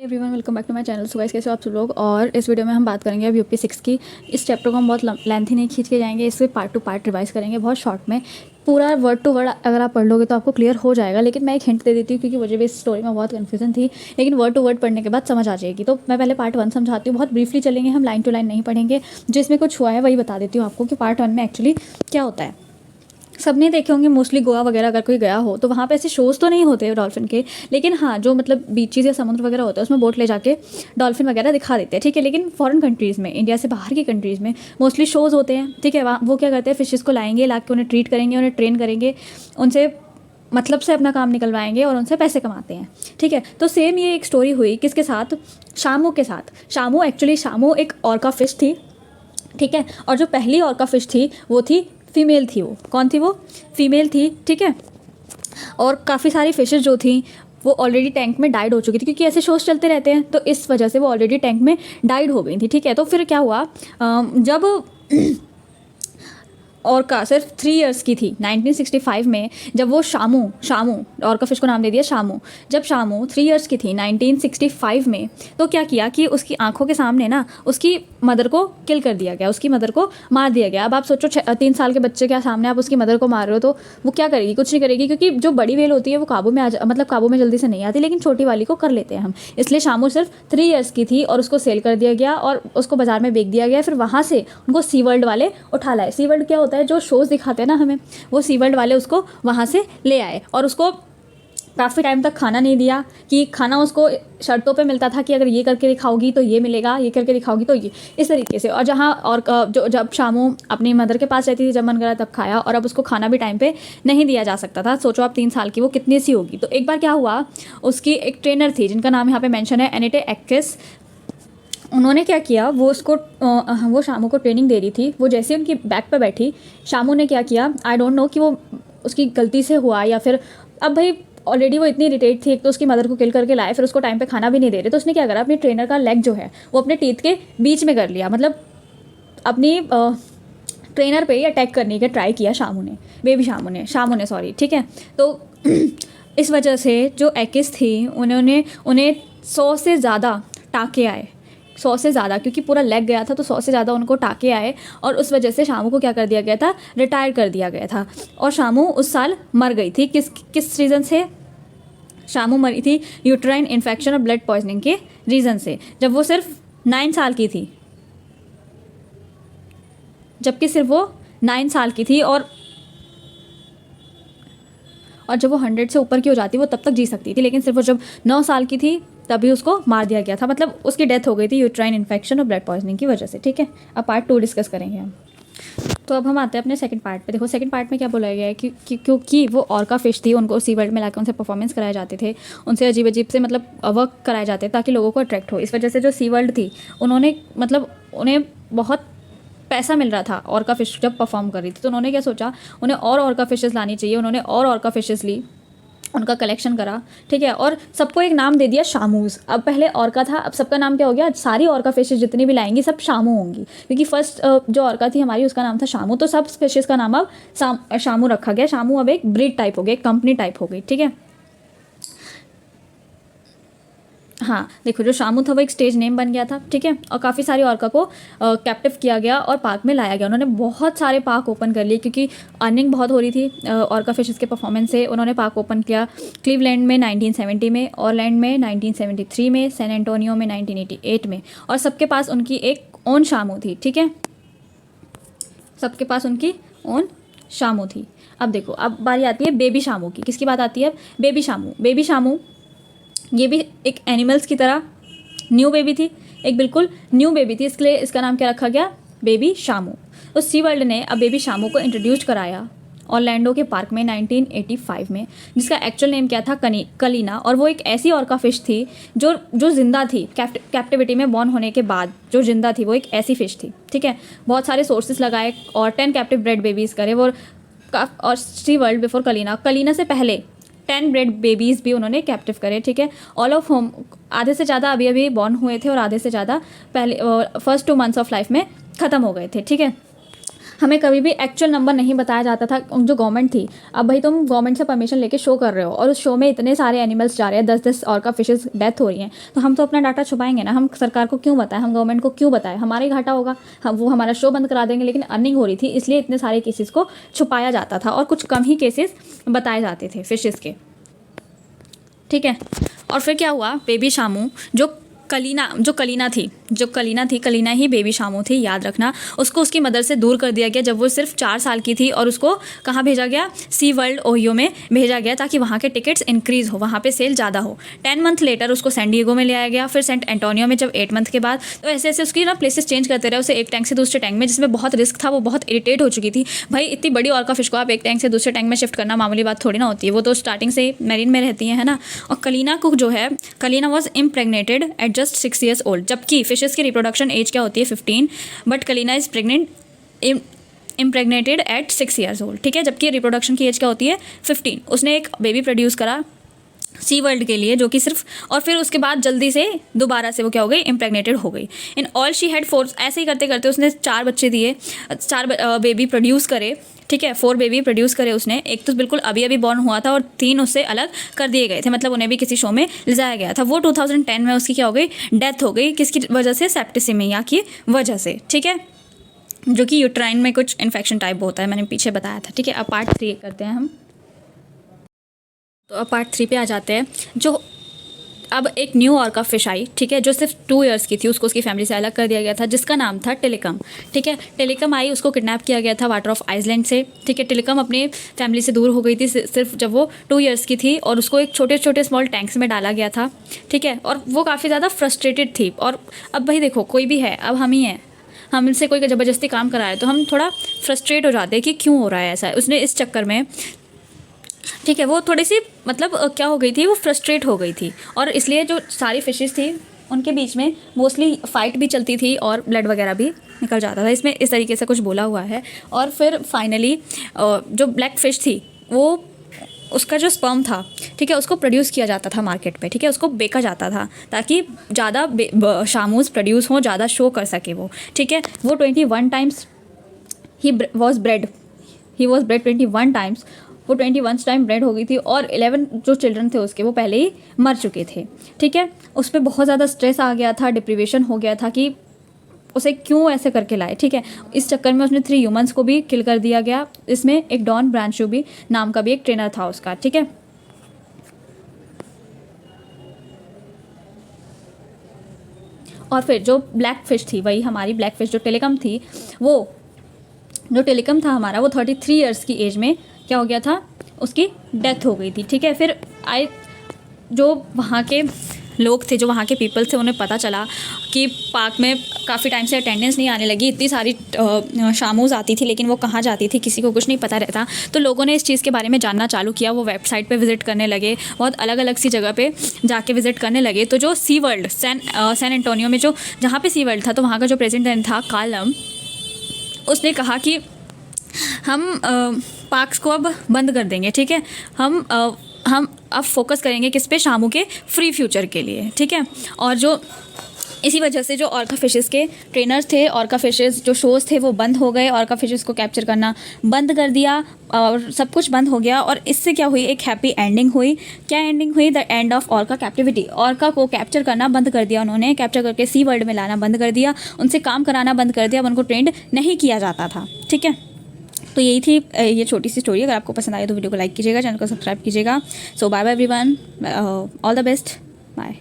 Everyone welcome back to my channel. So guys, कैसे हो आप सब लोग। और इस वीडियो में हम बात करेंगे अब यूपी 6 की। इस चैप्टर को हम बहुत लेंथी नहीं खींच के जाएंगे, इसे पार्ट टू पार्ट रिवाइज करेंगे बहुत शॉर्ट में। पूरा वर्ड टू वर्ड अगर आप पढ़ लोगे तो आपको क्लियर हो जाएगा, लेकिन मैं एक हिंट दे देती हूँ क्योंकि मुझे भी इस स्टोरी में बहुत कन्फ्यूजन थी, लेकिन वर्ड टू वर्ड पढ़ने के बाद समझ आ जाएगी। तो मैं पहले पार्ट 1 समझाती हूँ, बहुत ब्रीफली चलेंगे, हम लाइन टू लाइन नहीं पढ़ेंगे। जो इसमें कुछ हुआ है वही बता देती हूँ आपको कि पार्ट 1 में एक्चुअली क्या होता है। सबने देखे होंगे मोस्टली गोवा वगैरह अगर कोई गया हो तो वहाँ पे ऐसे शोज़ तो नहीं होते डॉल्फिन के, लेकिन हाँ जो मतलब बीचेस या समुद्र वगैरह होता है उसमें बोट ले जाके डॉल्फिन वगैरह दिखा देते हैं, ठीक है। लेकिन फॉरेन कंट्रीज़ में, इंडिया से बाहर की कंट्रीज़ में मोस्टली शोज़ होते हैं, ठीक है। वहाँ वो क्या करते हैं, फिशेज़ को लाएंगे, ला के उन्हें ट्रीट करेंगे, उन्हें ट्रेन करेंगे, उनसे मतलब से अपना काम निकलवाएंगे और उनसे पैसे कमाते हैं, ठीक है। तो सेम ये एक स्टोरी हुई किसके साथ, शामू के साथ। शामू एक ऑर्का फिश थी, ठीक है। और जो पहली ऑर्का फिश थी वो थी फीमेल थी। वो कौन थी, वो फीमेल थी, ठीक है। और काफ़ी सारी फिशेस जो थी वो ऑलरेडी टैंक में डाइड हो चुकी थी, क्योंकि ऐसे शोज चलते रहते हैं तो इस वजह से वो ऑलरेडी टैंक में डाइड हो गई थी, ठीक है। तो फिर क्या हुआ, जब ऑर्का सिर्फ 3 इयर्स की थी 1965 में, जब वो शामू ऑर्का फिश को नाम दे दिया शामू। जब शामू 3 इयर्स की थी 1965 में, तो क्या किया कि उसकी आंखों के सामने ना उसकी मदर को किल कर दिया गया, उसकी मदर को मार दिया गया। अब आप सोचो 3 साल के बच्चे के सामने आप उसकी मदर को मार रहे हो तो वो क्या करेगी, कुछ नहीं करेगी, क्योंकि जो बड़ी व्हेल होती है वो काबू में जल्दी से नहीं आती, लेकिन छोटी वाली को कर लेते हैं हम। इसलिए शामू सिर्फ 3 इयर्स की थी और उसको सेल कर दिया गया और उसको बाजार में बेच दिया गया। फिर वहाँ से उनको सी वर्ल्ड वाले उठा लाए। सी वर्ल्ड क्या होता है, जो शोज़ दिखाते हैं ना हमें, वो सी वर्ल्ड वाले उसको वहाँ से ले आए और उसको काफ़ी टाइम तक खाना नहीं दिया, कि खाना उसको शर्तों पे मिलता था कि अगर ये करके दिखाओगी तो ये मिलेगा, ये करके दिखाओगी तो ये, इस तरीके से। और जहाँ और जब शामू अपनी मदर के पास रहती थी, जब मन करा तब खाया, और अब उसको खाना भी टाइम पे नहीं दिया जा सकता था। सोचो आप 3 साल की वो कितनी सी होगी। तो एक बार क्या हुआ, उसकी एक ट्रेनर थी जिनका नाम यहाँ पे मेंशन है, एनेटे एक्किस। उन्होंने क्या किया, वो शामू को ट्रेनिंग दे रही थी। वो जैसे उनकी बैक पे बैठी, शामू ने क्या किया, आई डोंट नो कि वो उसकी गलती से हुआ या फिर, अब भाई ऑलरेडी वो इतनी इरिटेट थी, एक तो उसकी मदर को किल करके लाए, फिर उसको टाइम पे खाना भी नहीं दे रहे, तो उसने क्या करा, अपनी ट्रेनर का लेग जो है वो अपने टीथ के बीच में कर लिया, मतलब अपनी ट्रेनर पे ही अटैक करने का ट्राई किया शामू ने सॉरी, ठीक है। तो इस वजह से जो एक्किस थी उन्हें 100 से ज़्यादा टाँके आए, 100 से ज़्यादा, क्योंकि पूरा लेग गया था तो 100 से ज़्यादा उनको टाँके आए। और उस वजह से शामू को क्या कर दिया गया था, रिटायर कर दिया गया था। और शामू उस साल मर गई थी। किस रीज़न से शामू मरी थी, यूट्राइन इन्फेक्शन और ब्लड पॉइजनिंग के रीज़न से, जब वो सिर्फ 9 साल की थी, जबकि सिर्फ वो 9 साल की थी। और जब वो 100 से ऊपर की हो जाती वो तब तक जी सकती थी, लेकिन सिर्फ वो जब 9 साल की थी तभी उसको मार दिया गया था, मतलब उसकी डेथ हो गई थी यूट्राइन इन्फेक्शन और ब्लड पॉइजनिंग की वजह से, ठीक है। अब पार्ट 2 डिस्कस करेंगे हम। तो अब हम आते हैं अपने सेकंड पार्ट पे। देखो सेकंड पार्ट में क्या बोला गया है कि क्योंकि वो ऑर्का फिश थी, उनको सी वर्ल्ड में लाकर उनसे परफॉर्मेंस कराए जाते थे, उनसे अजीब अजीब से मतलब वर्क कराए जाते ताकि लोगों को अट्रैक्ट हो। इस वजह से जो सी वर्ल्ड थी उन्होंने मतलब उन्हें बहुत पैसा मिल रहा था ऑर्का फिश जब परफॉर्म कर रही थी, तो उन्होंने क्या सोचा, उन्हें और ऑर्का फिशेज़ लानी चाहिए। उन्होंने और ऑर्का फिशेज़ ली, उनका कलेक्शन करा, ठीक है, और सबको एक नाम दे दिया शामूज़। अब पहले ऑर्का था, अब सबका नाम क्या हो गया, सारी ऑर्का फिशेज जितनी भी लाएंगी सब शामू होंगी, क्योंकि फर्स्ट जो ऑर्का थी हमारी उसका नाम था शामू, तो सब फिशेज का नाम अब शामू रखा गया। शामू अब एक ब्रीड टाइप हो गई, एक कंपनी टाइप हो गई, ठीक है। हाँ देखो, जो शामू था वो एक स्टेज नेम बन गया था, ठीक है। और काफ़ी सारी ऑर्का को कैप्टिव किया गया और पार्क में लाया गया। उन्होंने बहुत सारे पार्क ओपन कर लिए, क्योंकि अर्निंग बहुत हो रही थी ऑर्का फिशेस के परफॉर्मेंस से। उन्होंने पार्क ओपन किया क्लीवलैंड में 1970 में, ऑरलैंड में 1973 में, सैन एंटोनियो में 1988 में। और सबके पास उनकी एक ओन शामू थी, ठीक है, सबके पास उनकी ओन शामू थी। अब देखो, अब बारी आती है बेबी शामू की। किसकी बात आती है अब, बेबी शामू ये भी एक एनिमल्स की तरह न्यू बेबी थी, एक बिल्कुल न्यू बेबी थी, इसलिए इसका नाम क्या रखा गया, बेबी शामू। तो सी वर्ल्ड ने अब बेबी शामू को इंट्रोड्यूस कराया ऑरलैंडो के पार्क में 1985 में, जिसका एक्चुअल नेम क्या था, कलीना। और वो एक ऐसी ऑर्का फिश थी जो जिंदा थी, कैप्टिविटी में बॉर्न होने के बाद जो जिंदा थी, वो एक ऐसी फिश थी, ठीक है। बहुत सारे सोर्सेस लगाए और 10 कैप्टिव ब्रेड बेबीज़ करे वो। और सी वर्ल्ड बिफोर कलीना से पहले 10 ब्रेड बेबीज़ भी उन्होंने कैप्टिव करे, ठीक है। ऑल ऑफ होम आधे से ज़्यादा अभी बॉर्न हुए थे और आधे से ज़्यादा पहले फर्स्ट 2 मंथ्स ऑफ लाइफ में ख़त्म हो गए थे, ठीक है। हमें कभी भी एक्चुअल नंबर नहीं बताया जाता था जो गवर्नमेंट थी। अब भाई तुम गवर्नमेंट से परमिशन लेके शो कर रहे हो और उस शो में इतने सारे एनिमल्स जा रहे हैं, 10-10 और का फिशेस डेथ हो रही हैं, तो हम तो अपना डाटा छुपाएंगे ना। हम सरकार को क्यों बताएं, हम गवर्नमेंट को क्यों बताएं, हमारा ही घाटा होगा, हम वो हमारा शो बंद करा देंगे। लेकिन अर्निंग हो रही थी, इसलिए इतने सारे केसेस को छुपाया जाता था और कुछ कम ही केसेस बताए जाते थे फिशेस के, ठीक है। और फिर क्या हुआ, बेबी शामू जो कलीना थी, कलीना ही बेबी शामू थी, याद रखना। उसको उसकी मदर से दूर कर दिया गया जब वो सिर्फ 4 साल की थी और उसको कहाँ भेजा गया, सी वर्ल्ड ओहियो में भेजा गया ताकि वहाँ के टिकट्स इंक्रीज़ हो, वहाँ पे सेल ज़्यादा हो। 10 मंथ लेटर उसको सैन डिएगो में ले आया गया, फिर सेंट एंटोनियो में जब 8 मंथ के बाद। तो ऐसे ऐसे उसकी ना प्लेसेस चेंज करते रहे उसे, एक टैंक से दूसरे टैंक में, जिसमें बहुत रिस्क था, वो बहुत इरिटेट हो चुकी थी। भाई इतनी बड़ी ऑर्का फिश को आप एक टैंक से दूसरे टैंक में शिफ्ट करना मामूली बात थोड़ी ना होती है, वो तो स्टार्टिंग से मेरीन में रहती है ना। और कलीना को जो है, Kalina was impregnated at just 6 years old, जबकि फिशेस की रिप्रोडक्शन एज क्या होती है 15, but Kalina is pregnant impregnated at 6 years old, ठीक है, जबकि रिप्रोडक्शन की एज क्या होती है 15। उसने एक बेबी प्रोड्यूस करा सी वर्ल्ड के लिए जो कि सिर्फ, और फिर उसके बाद जल्दी से दोबारा से वो क्या हो गई, इम्प्रेगनेटेड हो गई। इन ऑल शी हैड 4, ऐसे ही करते करते उसने 4 बच्चे दिए, 4 बेबी प्रोड्यूस करे, ठीक है, 4 बेबी प्रोड्यूस करे उसने। एक तो बिल्कुल अभी अभी बॉर्न हुआ था और 3 उससे अलग कर दिए गए थे, मतलब उन्हें भी किसी शो में ले जाया गया था। वो 2010 में उसकी क्या हो गई, डेथ हो गई। किसकी वजह से, सेप्टिसिमिया की वजह से, ठीक है, जो कि यूट्राइन में कुछ इन्फेक्शन टाइप होता है, मैंने पीछे बताया था, ठीक है। अब पार्ट 3 करते हैं हम। तो अब पार्ट 3 पे आ जाते हैं। जो अब एक न्यू ऑर्का फिश आई, ठीक है, जो सिर्फ 2 years की थी, उसको उसकी फैमिली से अलग कर दिया गया था, जिसका नाम था टेलिकम, ठीक है। टेलिकम आई, उसको किडनैप किया गया था वाटर ऑफ आइसलैंड से, ठीक है। टेलिकम अपनी फैमिली से दूर हो गई थी सिर्फ जब वो 2 years की थी, और उसको एक छोटे छोटे स्मॉल टैंक्स में डाला गया था, ठीक है। और वो काफ़ी ज़्यादा फ्रस्ट्रेटेड थी। और अब भाई देखो, कोई भी है, अब हम ही हैं, हम इनसे कोई ज़बरदस्ती काम कराए तो हम थोड़ा फ्रस्ट्रेट हो जाते हैं कि क्यों हो रहा है ऐसा। उसने इस चक्कर में, ठीक है, वो थोड़ी सी मतलब क्या हो गई थी, वो फ्रस्ट्रेट हो गई थी, और इसलिए जो सारी फिशेस थी उनके बीच में मोस्टली फाइट भी चलती थी और ब्लड वगैरह भी निकल जाता था। इसमें इस तरीके से कुछ बोला हुआ है। और फिर फाइनली जो ब्लैक फ़िश थी, वो उसका जो स्पर्म था, ठीक है, उसको प्रोड्यूस किया जाता था मार्केट पे, ठीक है, उसको बेचा जाता था ताकि ज़्यादा शामूस प्रोड्यूस हों, ज़्यादा शो कर सके वो, ठीक है। वो 21 times he was bread 21 times, वो 21 टाइम ब्रेड हो गई थी। और 11 जो चिल्ड्रन थे उसके, वो पहले ही मर चुके थे, ठीक है। उस पर बहुत ज़्यादा स्ट्रेस आ गया था, डिप्रीवेशन हो गया था कि उसे क्यों ऐसे करके लाए, ठीक है। इस चक्कर में उसने 3 ह्यूमंस को भी किल कर दिया गया। इसमें एक डॉन ब्रांशू भी नाम का भी एक ट्रेनर था उसका, ठीक है। और फिर जो ब्लैक फिश थी, वही हमारी ब्लैक फिश जो टेलिकम थी, वो जो टेलिकम था हमारा, वो 33 years की एज में क्या हो गया था, उसकी डेथ हो गई थी, ठीक है। फिर जो वहाँ के लोग थे, जो वहाँ के पीपल थे, उन्हें पता चला कि पार्क में काफ़ी टाइम से अटेंडेंस नहीं आने लगी, इतनी सारी शामूज़ आती थी लेकिन वो कहाँ जाती थी किसी को कुछ नहीं पता रहता। तो लोगों ने इस चीज़ के बारे में जानना चालू किया, वो वेबसाइट पे विज़िट करने लगे, बहुत अलग अलग सी जगह पे जाके विज़िट करने लगे। तो जो सी वर्ल्ड सैन एंटोनियो में जो जहाँ पे सी वर्ल्ड था, तो वहाँ का जो प्रेसिडेंट था कालम, उसने कहा कि हम पार्क्स को अब बंद कर देंगे, ठीक है। हम अब फोकस करेंगे किस पे, शामू के फ्री फ्यूचर के लिए, ठीक है। और जो इसी वजह से जो ऑर्का फिशेस के ट्रेनर्स थे, ऑर्का फिशेस जो शोज़ थे, वो बंद हो गए, ऑर्का फिशेस को कैप्चर करना बंद कर दिया और सब कुछ बंद हो गया। और इससे क्या हुई, एक हैप्पी एंडिंग हुई। क्या एंडिंग हुई, the end of orca captivity. Orca को कैप्चर करना बंद कर दिया उन्होंने, कैप्चर करके सी वर्ल्ड में लाना बंद कर दिया, उनसे काम कराना बंद कर दिया, अब उनको ट्रेंड नहीं किया जाता था, ठीक है। तो यही थी ये छोटी सी स्टोरी। अगर आपको पसंद आए तो वीडियो को लाइक कीजिएगा, चैनल को सब्सक्राइब कीजिएगा। So bye bye everyone, all the best, bye.